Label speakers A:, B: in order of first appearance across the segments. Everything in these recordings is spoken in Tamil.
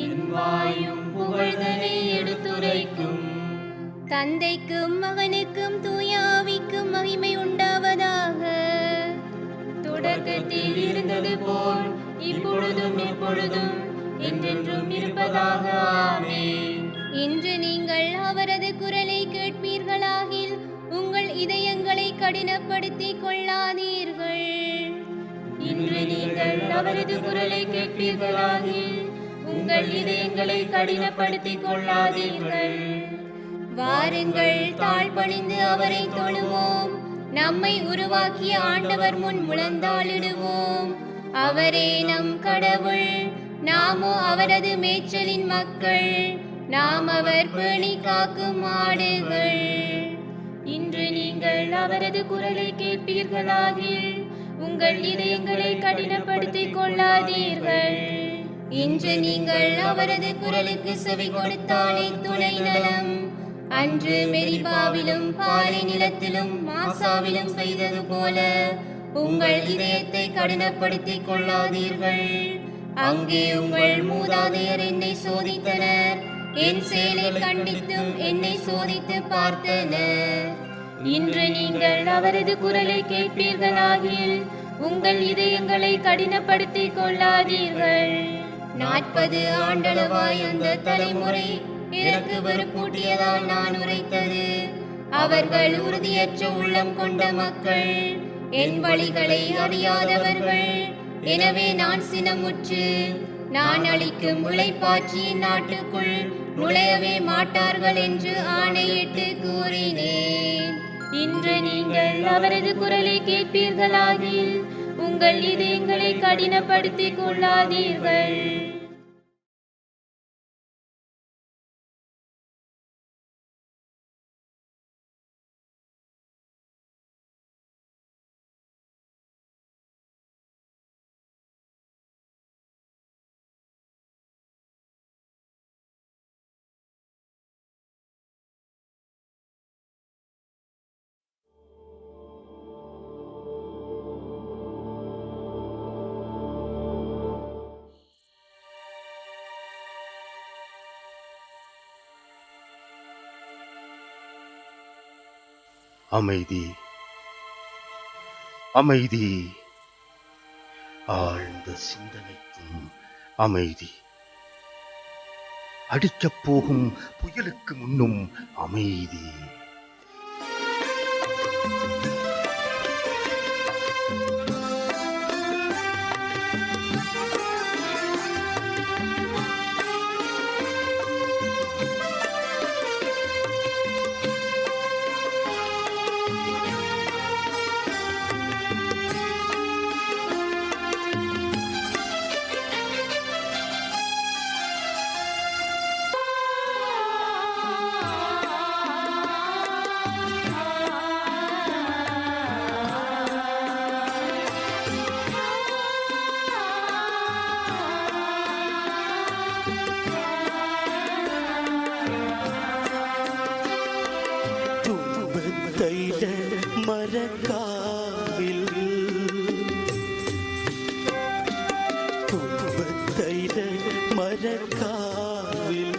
A: என் வாயும் புகழ்தலை எடுத்துரைக்கும்.
B: தந்தைக்கும் மகனுக்கும் தூய ஆவிக்கும் மகிமை உண்டாவதாக.
A: தொடக்கத்தில் இருந்தது போல் இப்பொழுதும் எப்பொழுதும் என்றென்றும் இருப்பதாக. ஆமென்.
B: இன்று நீங்கள் அவரது குரலை கேட்பீர்களாகில் உங்கள் இதயங்களை கடினப்படுத்திக் கொள்ளாதீர்கள்.
A: இன்று நீங்கள் அவரது குரலை கேட்பீர்களாகில் உங்கள் இதயங்களை கடினப்படுத்திக் கொள்ளாதீர்கள்.
B: வாருங்கள், தாழ்பணிந்து அவரை தொழுவோம். நம்மை உருவாக்கிய ஆண்டவர் முன் முழந்தாளிடுவோம். அவரே நம் கடவுள், நாமோ அவரது மேய்ச்சலின் மக்கள். நாம் அவர் பேணி காக்கும் ஆடுகள்.
A: இன்று நீங்கள் அவரது குரலை கேட்பீர்களாகில் உங்கள் இதயங்களை கடினப்படுத்திக் கொள்ளாதீர்கள்.
B: இன்று நீங்கள் அவரது குரலுக்கு செவி கொடுத்தாலே துணை நலம். அன்று மெரிபாவிலும் பாலை நிலத்திலும் மாசாவிலும் செய்தது போல உங்கள் இதயத்தை கடினப்படுத்திக் கொள்ளாதீர்கள். அங்கே உங்கள் மூதாதையர் என்னை சோதித்தனர், என் செயலை கண்டித்தும் என்னை சோதித்து பார்த்தனர்.
A: இன்று நீங்கள் அவரது குரலை கேட்பீர்களாகில் உங்கள் இதயங்களை கடினப்படுத்திக் கொள்ளாதீர்கள்.
B: 40 ஆண்டளவாய் அந்த தலைமுறை எனக்கு வெறுப்பூட்டியதால் நான் உரைத்தது. அவர்கள் உறுதியற்ற உள்ளம் கொண்ட மக்கள், என் வழிகளை அறியாதவர்கள். எனவே நான் சினமுற்று, நான் அளிக்கும் விளைப்பாற்றியின் நாட்டுக்குள் நுழையவே மாட்டார்கள் என்று ஆணையிட்டு கூறினேன்.
A: இன்று நீங்கள் அவரது குரலை கேட்பீர்களாகில் உங்கள் இதயங்களை கடினப்படுத்திக் கொள்ளாதீர்கள்.
C: அமைதி, அமைதி, ஆழ்ந்த சிந்தனைக்கும் அமைதி. அடிக்கப் போகும் புயலுக்கு முன்னும் அமைதி.
D: மரக்காவில் மரக்காவில்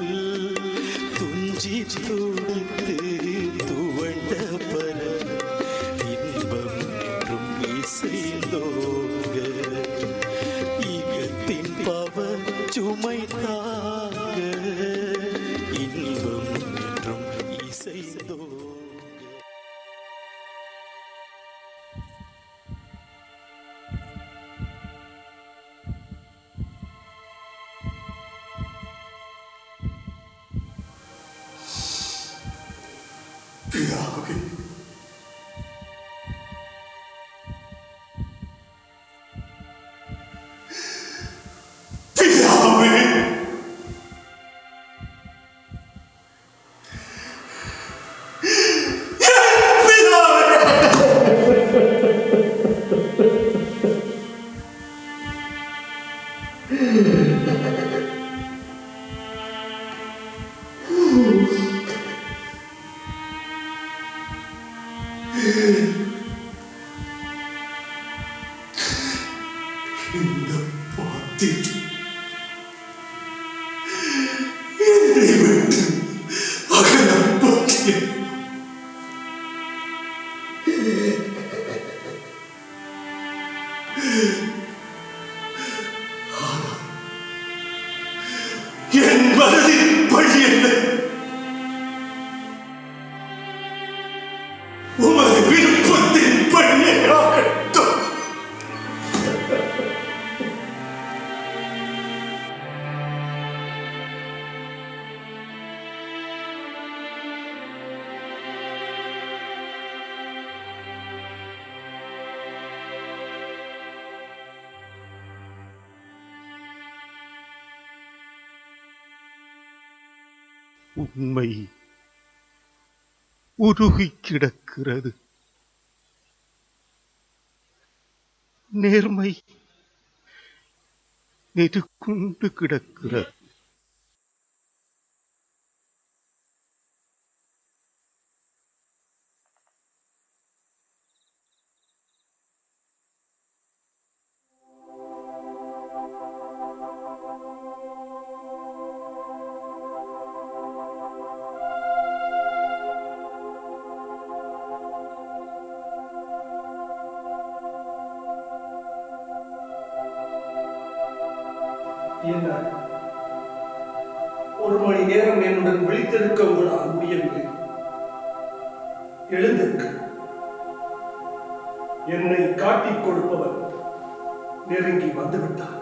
D: துஞ்சி துடித்து துவண்ட பர இன்பம் என்றும் இசைந்தோங்க ஈகத்தின் பவ சுமை தாங்க இன்பம் என்றும் இசைந்தோங்க.
E: பிதாவே, பிதாவே, இந்த பாத்தில் என்னை விட்டு அகலப் போகிறேன். என் மனதின் பழி என்ன? உமது விருப்பத்தின் பழியாகட்டும்.
C: உண்மை உருகிக் கிடக்கிறது. நேர்மை நெருக்குண்டு கிடக்கிறது.
F: என்ன ஒரு மணி நேரம் என்னுடன் விழித்திருக்க உங்களால் முடியவில்லை. எழுந்திருக்க. என்னை காட்டிக் கொடுப்பவர் நெருங்கி வந்துவிட்டார்.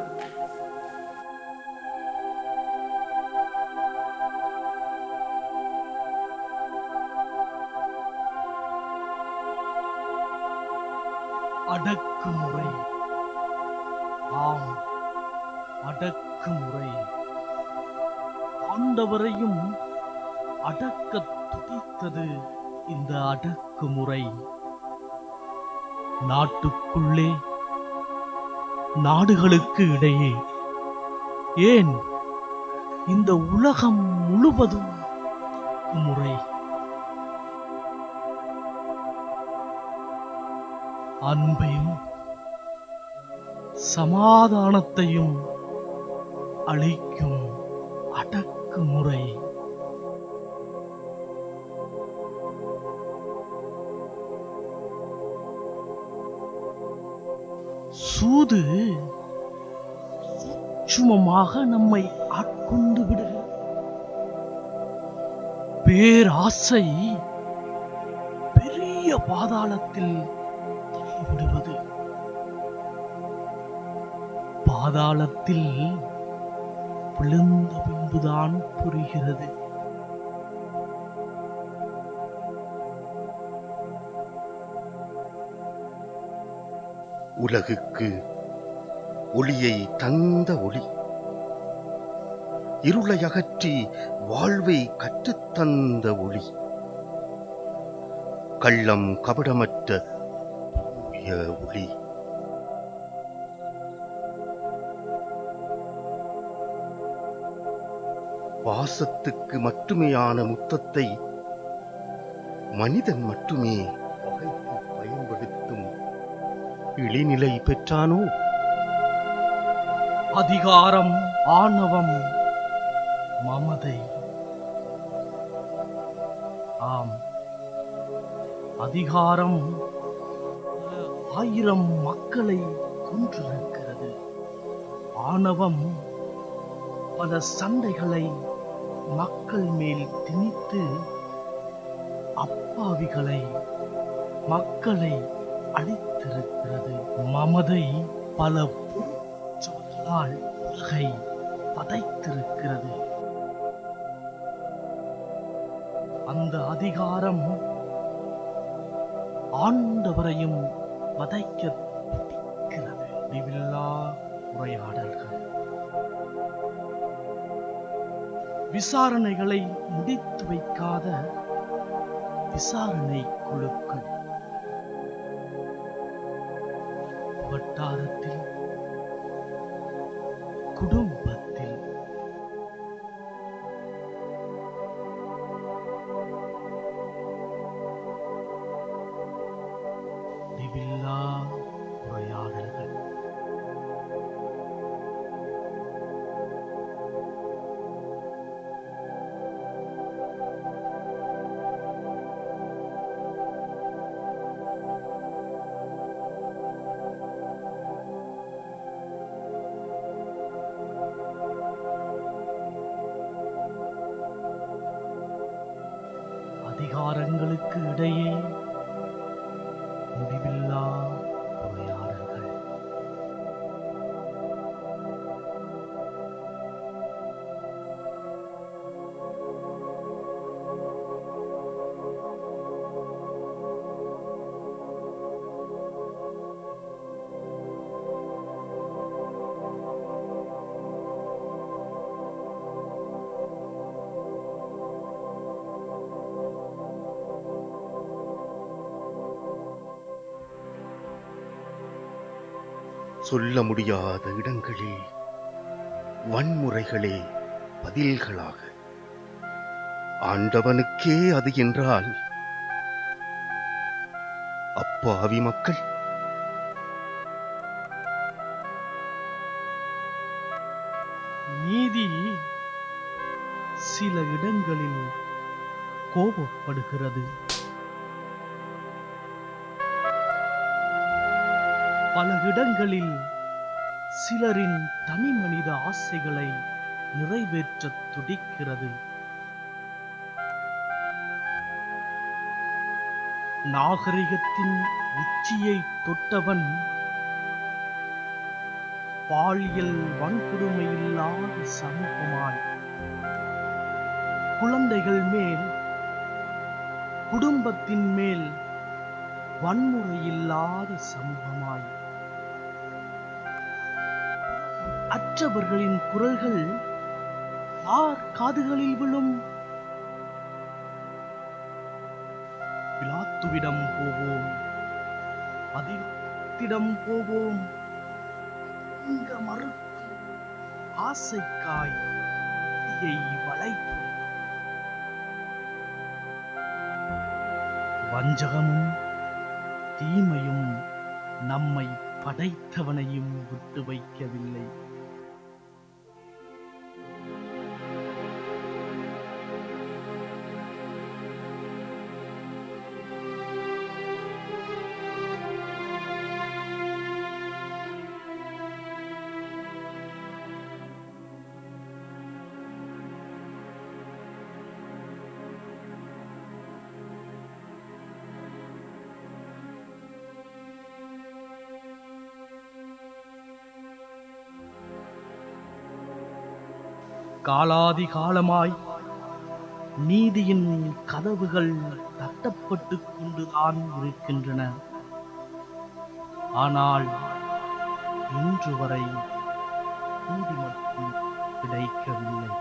G: அடக்குமுறை. ஆம், அடக்குமுறை. ஆண்டவரையும் அடக்கத் துடித்தது இந்த அடக்குமுறை. நாட்டுக்குள்ளே, நாடுகளுக்கு இடையே, ஏன் இந்த உலகம் முழுவதும் அடக்குமுறை. அன்பையும் சமாதானத்தையும் அளிக்கும் அடக்குமுறை. சூது சூட்சுமமாக நம்மை ஆட்கொண்டு விடுகிறது. பேராசை பெரிய பாதாளத்தில் விடுவது. பாதாளத்தில் விழுந்த பின்புதான் புரிகிறது.
C: உலகுக்கு ஒளியை தந்த ஒளி, இருளை அகற்றி வாழ்வை கற்றுத்தந்த ஒளி, கள்ளம் கபடமற்ற தூய ஒளி. பாசத்துக்கு மட்டுமேயான முத்தத்தை மனிதன் மட்டுமே பகைத்து பயன்படுத்தும் இழிநிலை பெற்றானோ?
G: அதிகாரம், ஆணவம், மமதை. ஆம், அதிகாரம் ஆயிரம் மக்களை கொன்றிருக்கிறது. ஆணவம் பல சண்டைகளை மக்கள் மேல் திணித்து அப்பாவிகளை, மக்களை அழித்திருக்கிறது. மமதை பல பொருட்சொற்களால் உலகை பதைத்திருக்கிறது. அந்த அதிகாரம் ஆண்டவரையும் வதைக்க துடிக்கிறது. முடிவில்லா உரையாடல்கள், விசாரணைகளை முடித்து வைக்காத விசாரணை குழுக்கள், வட்டாரத்தில், குடும்பத்தில், முடிவில்லா உரையாடல்கள். அதிகாரங்களுக்கு இடையே முடிவில்லா உரையாடல்கள்.
C: சொல்ல முடியாத இடங்களில் வன்முறைகளே பதில்களாக. ஆண்டவனுக்கே அது என்றால் அப்பாவி மக்கள்
G: நீதி சில இடங்களில் கோபப்படுகிறது, பல இடங்களில் சிலரின் தனி மனித ஆசைகளை நிறைவேற்ற துடிக்கிறது. நாகரிகத்தின் உச்சியை தொட்டவன் பாலியல் வன்கொடுமை இல்லாத சமூகமாய், குழந்தைகள் மேல், குடும்பத்தின் மேல் வன்முறை இல்லாத சமூகமாய், அற்றவர்களின் குரல்கள் யார் காதுகளில் விழும்? பிலாத்துவிடம் போவோம், அதிகாரத்திடம் போவோம், இங்க மறுக்கும் ஆசைக்காய் வளைப்போம். வஞ்சகமும் தீமையும் நம்மை படைத்தவனையும் விட்டு வைக்கவில்லை. காலாதி காலமாய் நீதியின் கதவுகள் தட்டப்பட்டுக் கொண்டுதான் இருக்கின்றன. ஆனால் இன்று வரை நீதி மட்டும் கிடைக்கவில்லை.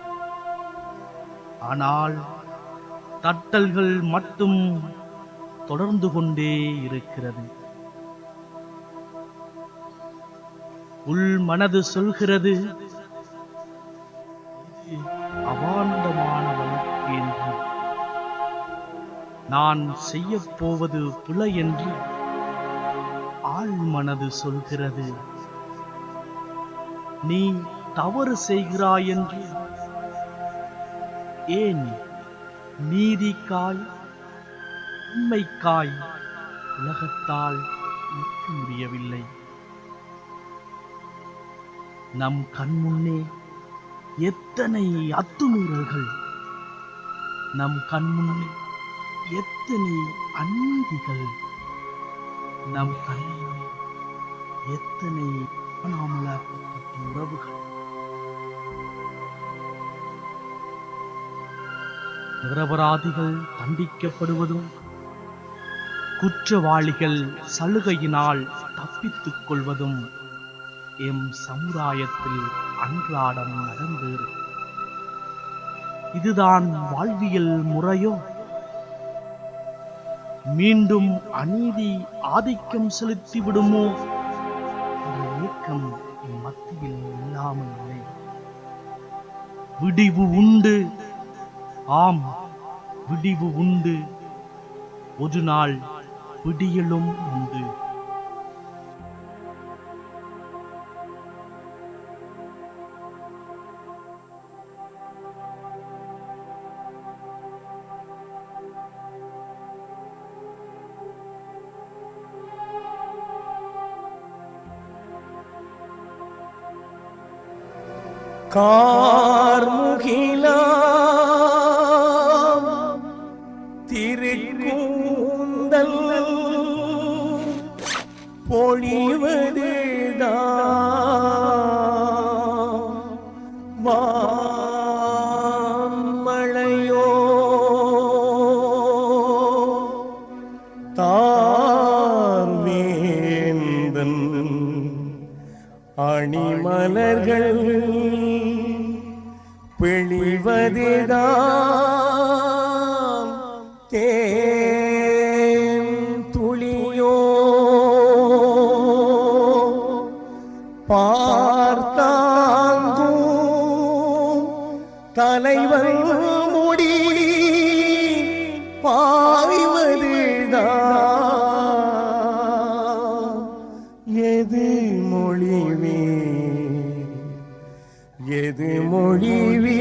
G: ஆனால் தட்டல்கள் மட்டும் தொடர்ந்து கொண்டே இருக்கிறது. உள் மனது சொல்கிறது, அவாண்டமான வழக்கு என்று, நான் செய்யப் போவது பிழை என்று ஆள் மனது சொல்கிறது. நீ தவறு செய்கிறாய் என்று. ஏன் நீதிக்காய், உண்மைக்காய் உலகத்தால் நிற்க முடியவில்லை? நம் கண்முன்னே எத்தனை அத்துமீறல்கள், நம் கண்முன்னே எத்தனை அநீதிகள், நம் கண்முன்னே எத்தனை காணாமலாக்கப்பட்ட உறவுகள். நிரபராதிகள் தண்டிக்கப்படுவதும், குற்றவாளிகள் சலுகையினால் தப்பித்துக் கொள்வதும் எம் சமுதாயத்தில் அன்றாடம் நடந்தேறு. இதுதான் வாழ்வியல் முறையோ? மீண்டும் அநீதி ஆதிக்கம் செலுத்தி விடுமோ என்ற ஏக்கம் மத்தியில் இல்லாமல் இல்லை. விடிவு உண்டு, ஆம் விடிவு உண்டு. ஒரு நாள் விடியலும் உண்டு.
D: கார்முகிலாம் திரு
H: பிழிவதுதான் தேன் துளியோ பார்த்தாங்கும் தலைவன் முடி பாய்வதுதான் எது மொழிவே எது மொழிவே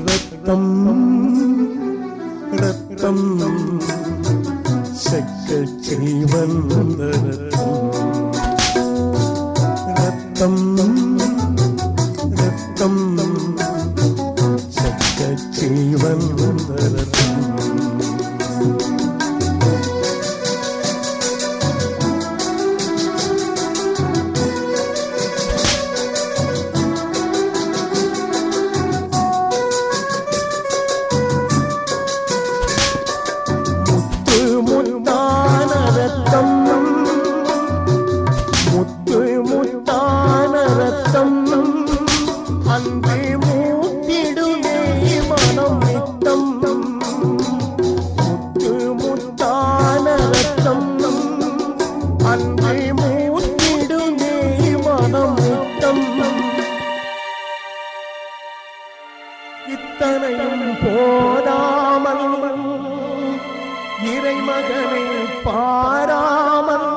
H: ரத்தம் ரத்தம் செக்கச் செய்வன் ரத்தம் ரத்தம் செக்கச் செய்வன் ரத்தம் இத்தனையும் போதாமல் இறைமகனை பாராமல்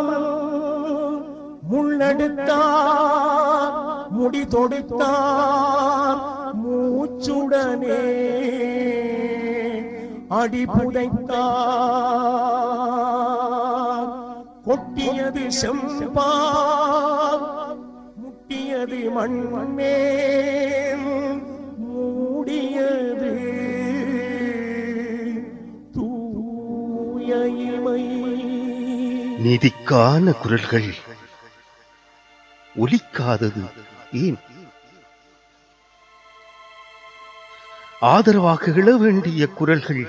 H: முள்ளெடுத்தார் முடி தொடுத்தார் மூச்சுடனே அடி புதைத்தார் கொட்டியது செம்பால் முட்டியது மண்மேல் மூடியது தூய இமை.
C: நீதிக்கான குரல்கள் ஒலிக்காதது ஏன்? ஆதரவாக எழ வேண்டிய குரல்கள்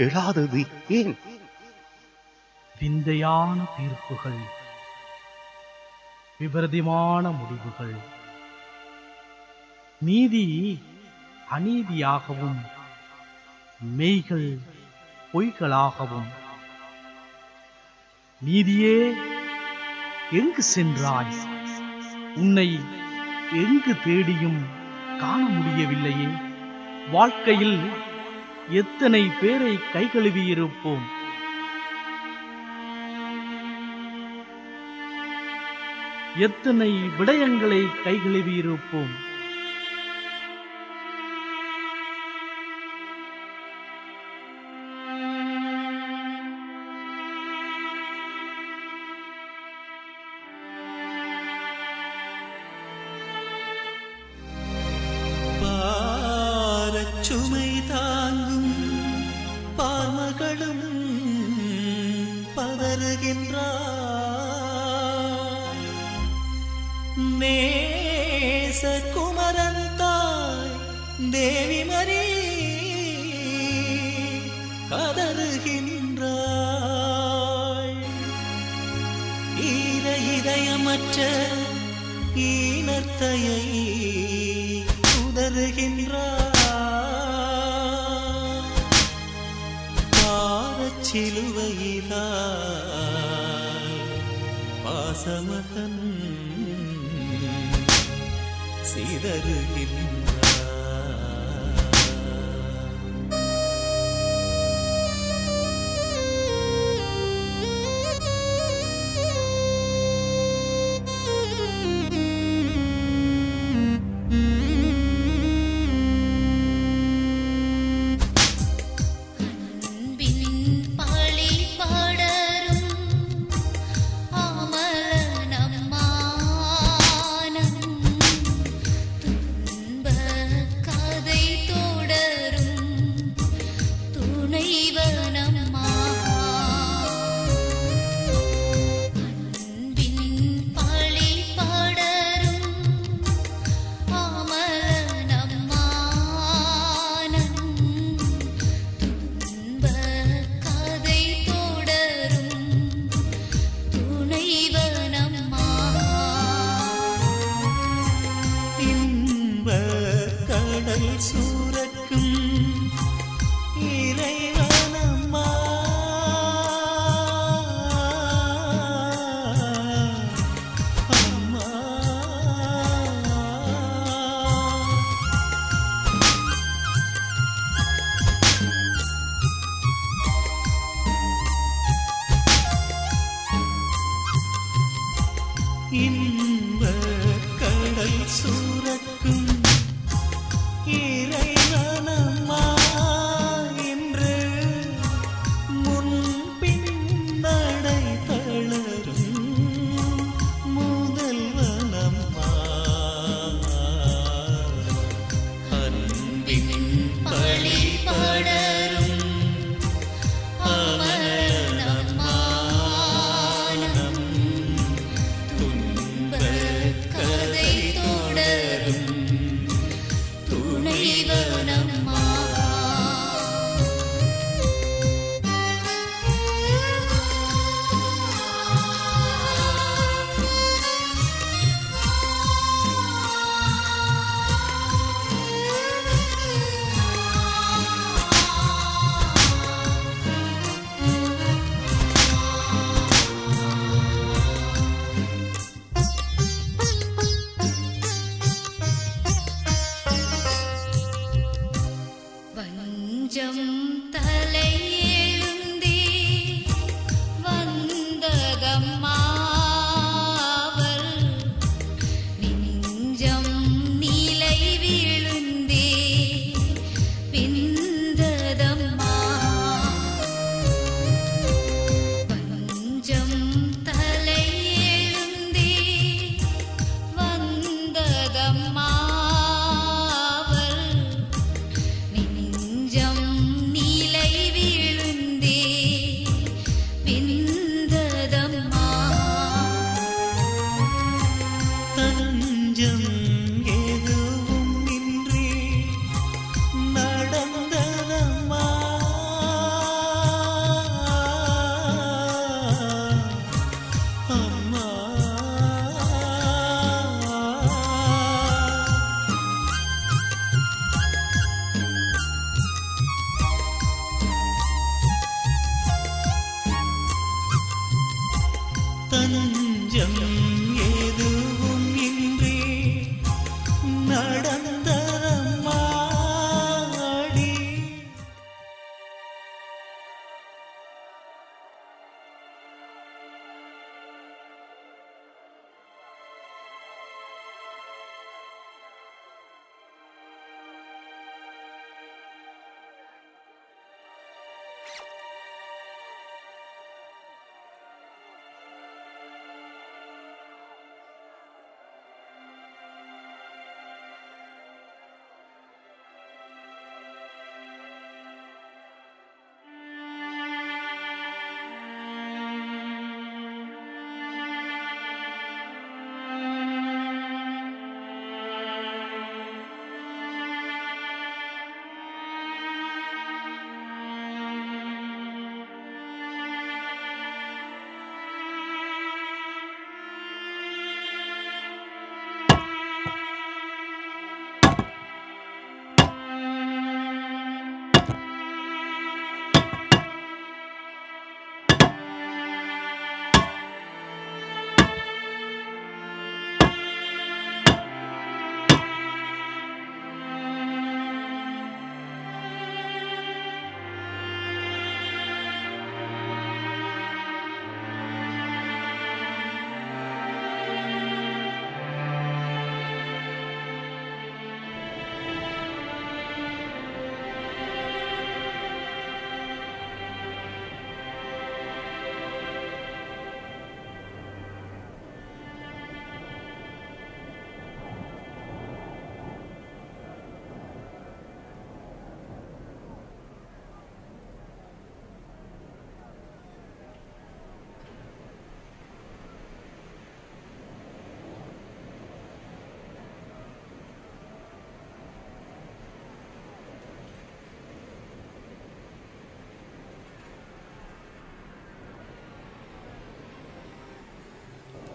C: எழாதது ஏன்?
G: விந்தையான தீர்ப்புகள், விபரீதமான முடிவுகள், நீதி அநீதியாகவும் மெய்கள் பொய்களாகவும். நீதியே எங்கு சென்றாய்? உன்னை எங்கு தேடியும் காண முடியவில்லையே. வாழ்க்கையில் எத்தனை பேரை கைகழுவியிருப்போம். எத்தனை விடயங்களை கைகழுவியிருப்போம்.
D: சுமை தாங்கும் பார்மகளும் பதறுகின்றார். நேச குமரன் தாய் தேவி மரி கதறுகின்றாள். ஈர இதயமற்ற ஈனத்தையை உதறுகின்றார். சிலுவையிலாய் பாசமகன் சிதறுகின்றார்.
B: துன்ப
D: கடல் சூரக்கும் இறைவனம்மா அம்மா. இன்ப கடல் சூரக்கும் இறைவனம்மா என்று முன்பின் நடை தளரும் முதல்வனம்மா. அன்பின் பழி படரும் அமரனம்மா. துன்பக் கதை தொடரும் துணைவனம்மா.
B: வஞ்சம் தலை எழுந்தே வந்ததம்மா. அவர் நெஞ்சம் நிலை விழுந்தே பிந்ததம்மா. வஞ்சம் தலை எழுந்தே வந்ததம்மா. அவர் நெஞ்சம் நிலை விழுந்தே பிந்ததம்மா.
D: தஞ்சம் எதுவும் இன்றி நடந்ததம்மா. அம்மா. தஞ்சம் எதுவும் இன்றி நடந்ததம்மா. அடி.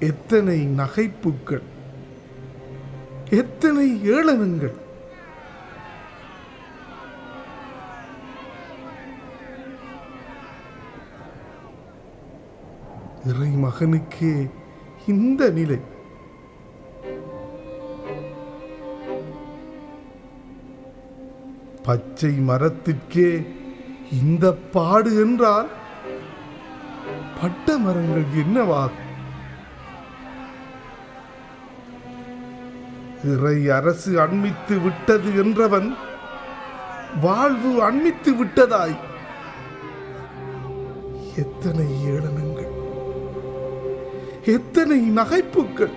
I: எத்தனை நகைப்புக்கள், எத்தனை ஏளனங்கள்! இறை மகனுக்கே இந்த நிலை. பச்சை மரத்திற்கே இந்த பாடு என்றால் பட்ட மரங்கள் என்னவாகும்? இறை அரசு அண்மித்து விட்டது என்றவன் வாழ்வு அண்மித்து விட்டதாய். எத்தனை ஏளனங்கள், எத்தனை நகைப்புகள்!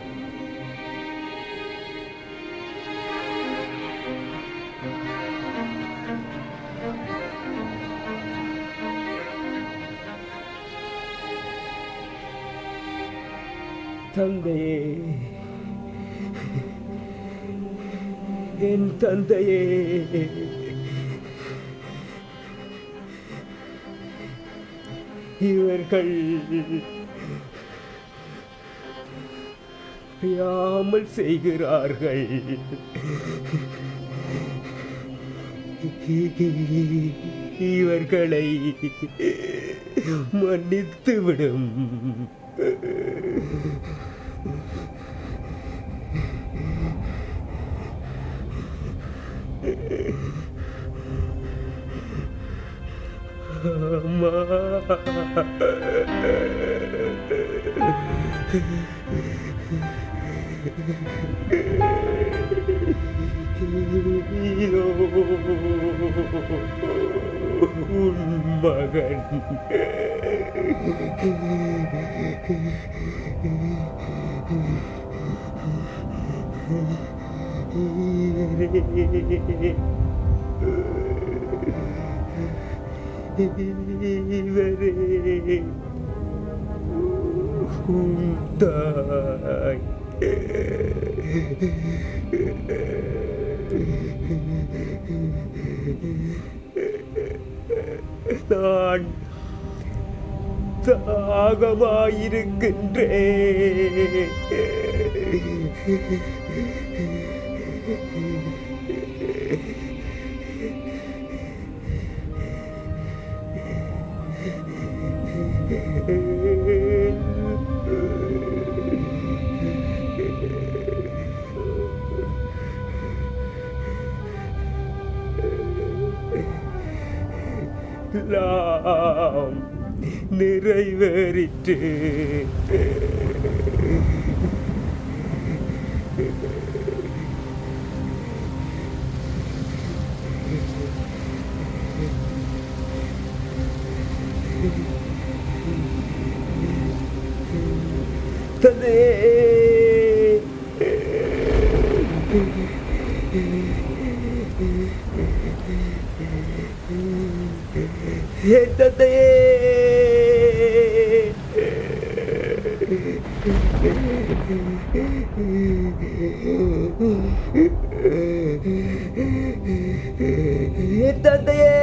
H: தந்தையே, என் தந்தையே, இவர்கள் அறியாமல் செய்கிறார்கள். இவர்களை மன்னித்து விடும். அம்மா, உன் மகன் இவரே உன் தாய். நான் தாகமாயிருக்கின்றேன். எல்லாம் நிறைவேறிற்று. தந்தையே, என் தந்தையே, என் தந்தையே,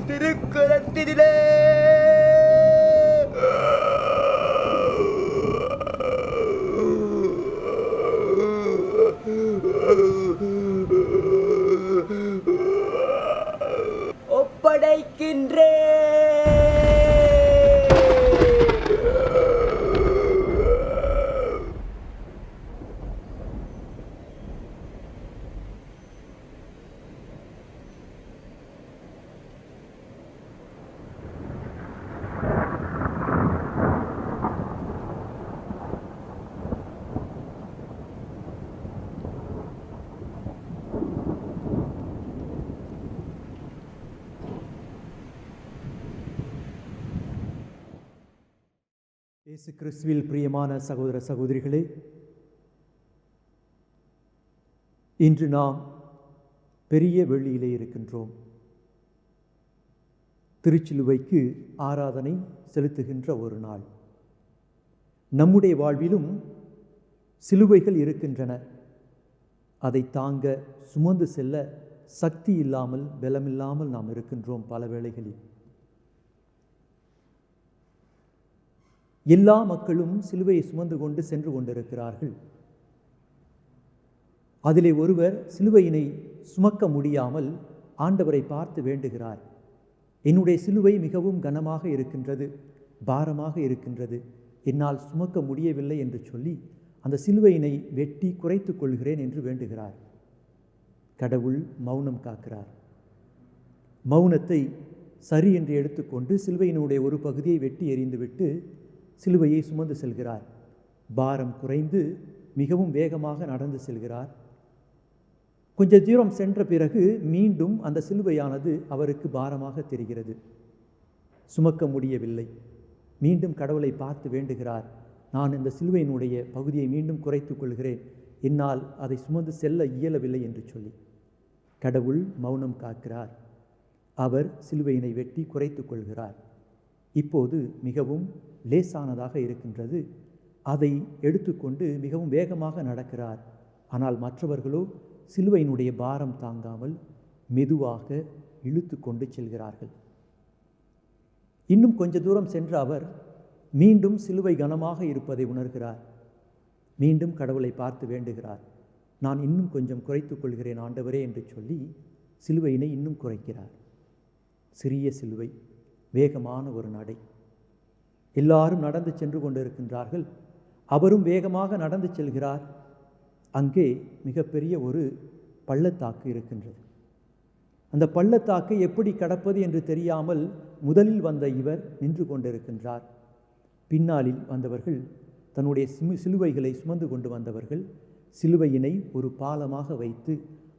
H: திருக்குறத்திலே ஒப்படைக்கின்றேன்.
J: இயேசு கிறிஸ்துவில் பிரியமான சகோதர சகோதரிகளே, இன்று நாம் பெரிய வெள்ளியிலே இருக்கின்றோம். திருச்சிலுவைக்கு ஆராதனை செலுத்துகின்ற ஒரு நாள். நம்முடைய வாழ்விலும் சிலுவைகள் இருக்கின்றன. அதை தாங்க சுமந்து செல்ல சக்தி இல்லாமல், பலமில்லாமல் நாம் இருக்கின்றோம். பல வேளைகளில் எல்லா மக்களும் சிலுவையை சுமந்து கொண்டு சென்று கொண்டிருக்கிறார்கள். அதிலே ஒருவர் சிலுவையினை சுமக்க முடியாமல் ஆண்டவரை பார்த்து வேண்டுகிறார். என்னுடைய சிலுவை மிகவும் கனமாக இருக்கின்றது, பாரமாக இருக்கின்றது, என்னால் சுமக்க முடியவில்லை என்று சொல்லி அந்த சிலுவையினை வெட்டி குறைத்து கொள்கிறேன் என்று வேண்டுகிறார். கடவுள் மௌனம் காக்கிறார். மௌனத்தை சரி என்று எடுத்துக்கொண்டு சிலுவையினுடைய ஒரு பகுதியை வெட்டி எறிந்துவிட்டு சிலுவையை சுமந்து செல்கிறார். பாரம் குறைந்து மிகவும் வேகமாக நடந்து செல்கிறார். கொஞ்ச தூரம் சென்ற பிறகு மீண்டும் அந்த சிலுவையானது அவருக்கு பாரமாக தெரிகிறது. சுமக்க முடியவில்லை. மீண்டும் கடவுளை பார்த்து வேண்டுகிறார். நான் இந்த சிலுவையினுடைய பகுதியை மீண்டும் குறைத்து கொள்கிறேன், என்னால் அதை சுமந்து செல்ல இயலவில்லை என்று சொல்லி கடவுள் மௌனம் காக்கிறார். அவர் சிலுவையினை வெட்டி குறைத்து கொள்கிறார். இப்போது மிகவும் லேசானதாக இருக்கின்றது. அதை எடுத்துக்கொண்டு மிகவும் வேகமாக நடக்கிறார். ஆனால் மற்றவர்களோ சிலுவையினுடைய பாரம் தாங்காமல் மெதுவாக இழுத்து கொண்டு செல்கிறார்கள். இன்னும் கொஞ்ச தூரம் சென்ற அவர் மீண்டும் சிலுவை கனமாக இருப்பதை உணர்கிறார். மீண்டும் கடவுளை பார்த்து வேண்டுகிறார். நான் இன்னும் கொஞ்சம் குறைத்துக் கொள்கிறேன் ஆண்டவரே என்று சொல்லி சிலுவையினை இன்னும் குறைக்கிறார். சிறிய சிலுவை, வேகமான ஒரு நடை. எல்லாரும் நடந்து சென்று கொண்டிருக்கின்றார்கள். அவரும் வேகமாக நடந்து செல்கிறார். அங்கே மிகப்பெரிய ஒரு பள்ளத்தாக்கு இருக்கின்றது. அந்த பள்ளத்தாக்கை எப்படி கடப்பது என்று தெரியாமல் முதலில் வந்த இவர் நின்று கொண்டிருக்கின்றார். பின்னாளில் வந்தவர்கள், தன்னுடைய சிலுவைகளை சுமந்து கொண்டு வந்தவர்கள், சிலுவையினை ஒரு பாலமாக வைத்து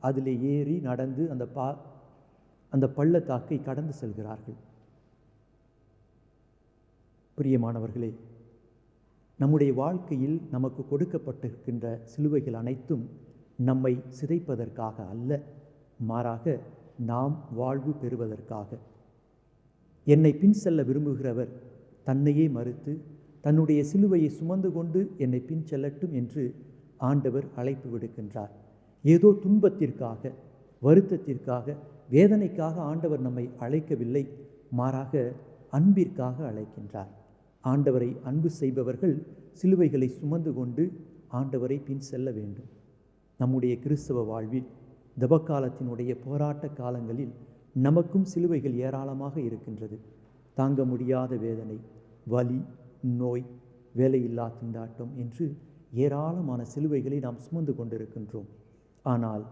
J: அதிலே ஏறி நடந்து அந்த பள்ளத்தாக்கை கடந்து செல்கிறார்கள். பிரியமானவர்களே, நம்முடைய வாழ்க்கையில் நமக்கு கொடுக்கப்பட்டிருக்கின்ற சிலுவைகள் அனைத்தும் நம்மை சிதைப்பதற்காக அல்ல, மாறாக நாம் வாழ்வு பெறுவதற்காக. என்னை பின் செல்ல விரும்புகிறவர் தன்னையே மறுத்து தன்னுடைய சிலுவையை சுமந்து கொண்டு என்னை பின் செல்லட்டும் என்று ஆண்டவர் அழைப்பு விடுக்கின்றார். ஏதோ துன்பத்திற்காக, வருத்தத்திற்காக, வேதனைக்காக ஆண்டவர் நம்மை அழைக்கவில்லை, மாறாக அன்பிற்காக அழைக்கின்றார். ஆண்டவரை அன்பு செய்பவர்கள் சிலுவைகளை சுமந்து கொண்டு ஆண்டவரை பின் செல்ல வேண்டும். நம்முடைய கிறிஸ்தவ வாழ்வில் தவக்காலத்தினுடைய போராட்ட காலங்களில் நமக்கும் சிலுவைகள் ஏராளமாக இருக்கின்றது. தாங்க முடியாத வேதனை, வலி, நோய், வேலையில்லா திண்டாட்டம் என்று ஏராளமான சிலுவைகளை நாம் சுமந்து கொண்டிருக்கின்றோம். ஆனால்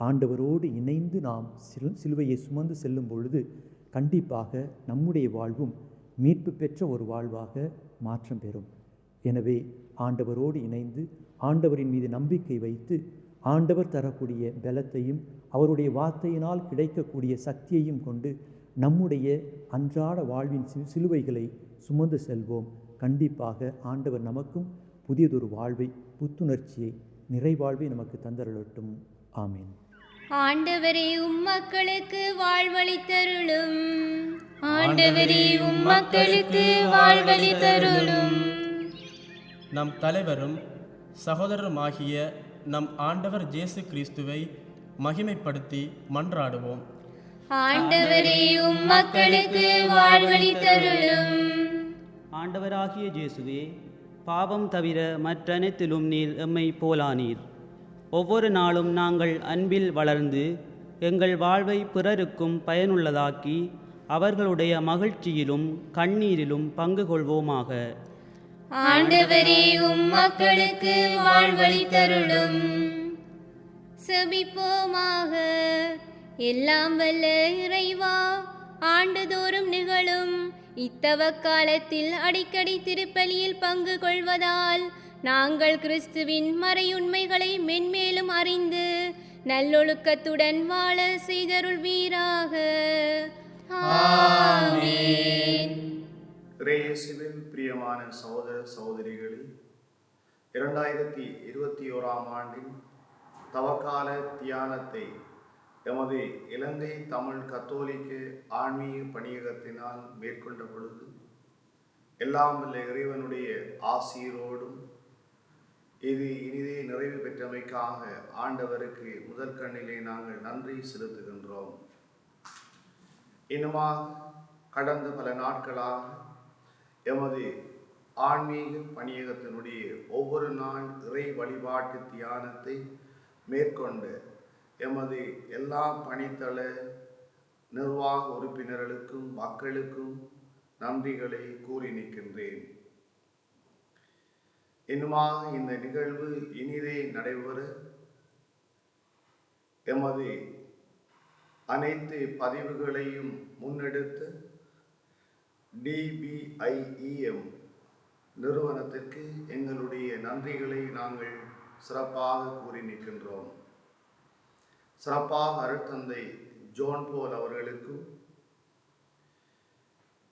J: ஆண்டவரோடு இணைந்து நாம் சிலுவையை சுமந்து செல்லும் பொழுது கண்டிப்பாக நம்முடைய வாழ்வும் மீட்பு பெற்ற ஒரு வாழ்வாக மாற்றம் பெறும். எனவே ஆண்டவரோடு இணைந்து ஆண்டவரின் மீது நம்பிக்கை வைத்து ஆண்டவர் தரக்கூடிய பலத்தையும் அவருடைய வார்த்தையினால் கிடைக்கக்கூடிய சக்தியையும் கொண்டு நம்முடைய அன்றாட வாழ்வின் சிலுவைகளை சுமந்து செல்வோம். கண்டிப்பாக ஆண்டவர் நமக்கும் புதியதொரு வாழ்வை, புத்துணர்ச்சியை, நிறைவாழ்வை நமக்கு தந்தருளட்டும். ஆமீன்.
A: ஆண்டவரே உம்மக்களுக்கு வாழ்வளித்தருளும். ஆண்டவரே உம்மக்களுக்கு வாழ்வளித்தருளும்.
K: நம் தலைவரும் சகோதரருமாகிய நம் ஆண்டவர் இயேசு கிறிஸ்துவை மகிமைப்படுத்தி மன்றாடுவோம்.
A: ஆண்டவரே உம்மக்களுக்கு வாழ்வளித்தருளும்.
L: ஆண்டவராகிய இயேசுவே, பாவம் தவிர மற்றனைத்திலும் நீர் எம்மை போலானீர். ஒவ்வொரு நாளும் நாங்கள் அன்பில் வளர்ந்து எங்கள் வாழ்வை பிறருக்கும் பயனுள்ளதாக்கி அவர்களுடைய மகிழ்ச்சியிலும் கண்ணீரிலும் பங்கு கொள்வோமாக.
A: ஆண்டவரே உம்மக்களுக்கு வாழ்வளித்தருளும். செபிப்போமாக. எல்லாம் வல்ல இறைவா, ஆண்டுதோறும் நிகழும் இத்தவக்காலத்தில் அடிக்கடி திருப்பலியில் பங்கு கொள்வதால் நாங்கள் கிறிஸ்துவின் மறையுண்மைகளை மென்மேலும் அறிந்து நல்லொழுக்கத்துடன் வாழ செய்தருள்வீராக. ஆமென்.
M: இயேசுவின் பிரியமான சகோதர சகோதரிகளே, 2021 ஆண்டின் தவக்கால தியானத்தை எமது இலங்கை தமிழ் கத்தோலிக்க ஆன்மீக பணியகத்தினால் மேற்கொண்ட பொழுது எல்லாம் வல்ல இறைவனுடைய ஆசீரோடும் இது இனிதே நிறைவு பெற்றமைக்காக ஆண்டவருக்கு முதல் கண்ணிலே நாங்கள் நன்றி செலுத்துகின்றோம். இன்னுமா கடந்த பல நாட்களாக எமது ஆன்மீக பணியகத்தினுடைய ஒவ்வொரு நாள் இறை வழிபாட்டு தியானத்தை மேற்கொண்டு எமது எல்லா பணித்தள நிர்வாக உறுப்பினர்களுக்கும் மக்களுக்கும் நன்றிகளை கூறி நிற்கின்றேன். இன்னுமாக இந்த நிகழ்வு இனிதே நடைபெற எமது அனைத்து பதிவுகளையும் முன்னெடுத்து DBIEM நிறுவனத்திற்கு எங்களுடைய நன்றிகளை நாங்கள் சிறப்பாக கூறி நிற்கின்றோம். சிறப்பாக அருட்தந்தை ஜோன் போல் அவர்களுக்கும்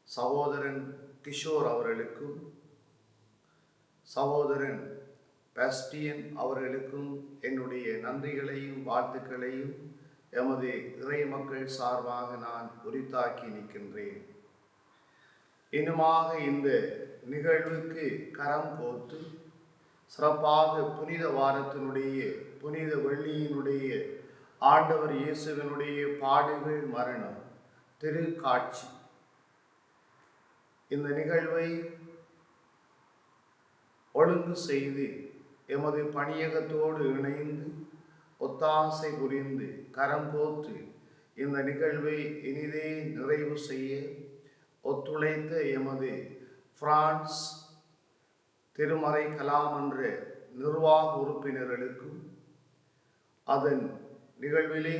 M: சகோதரன் கிஷோர் அவர்களுக்கும் சகோதரன் பாஸ்டியன் அவர்களுக்கும் என்னுடைய நன்றிகளையும் வாழ்த்துக்களையும் எமது இறை மக்கள் சார்பாக நான் உரித்தாக்கி நிற்கின்றேன். இன்னுமாக இந்த நிகழ்வுக்கு கரம் கோர்த்து சிறப்பாக புனித வாரத்தினுடைய புனித வெள்ளியினுடைய ஆண்டவர் இயேசுவினுடைய பாடுகள் மரணம் திருக்காட்சி இந்த நிகழ்வை ஒழுங்கு செய்து எமது பணியகத்தோடு இணைந்து ஒத்தாசை புரிந்து கரம் கோர்த்து இந்த நிகழ்வை இனிதே நிறைவு செய்ய ஒத்துழைத்த எமது பிரான்ஸ் திருமறை கலாமன்ற நிர்வாக உறுப்பினர்களுக்கும் அதன் நிகழ்விலே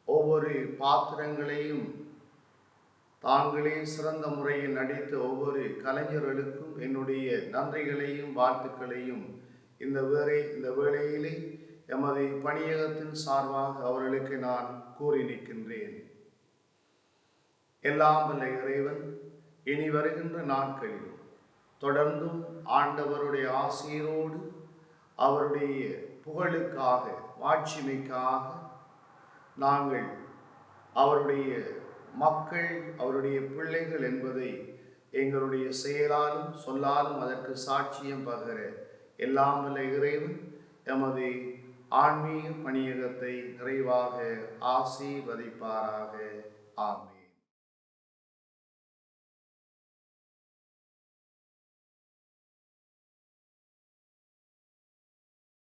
M: ஒவ்வொரு பாத்திரங்களையும் தாங்களே சிறந்த முறையில் நடித்த ஒவ்வொரு கலைஞர்களுக்கும் என்னுடைய நன்றிகளையும் வாழ்த்துக்களையும் இந்த வேளையிலே எமது பணியகத்தின் சார்பாக அவர்களுக்கு நான் கூறி நிற்கின்றேன். எல்லாம் வல்ல இறைவன் இனி வருகின்ற நாட்களிலும் தொடர்ந்தும் ஆண்டவருடைய ஆசீரோடு அவருடைய புகழுக்காக மாட்சிமைக்காக நாங்கள் அவருடைய மக்கள் அவருடைய பிள்ளைகள் என்பதை எங்களுடைய செயலாலும் சொல்லாலும் அதற்கு சாட்சியம் பகர எல்லாம் வல்ல இறைவன் எமது ஆன்மீக பணியகத்தை நிறைவாக ஆசீர்வதிப்பாராக. ஆமென்.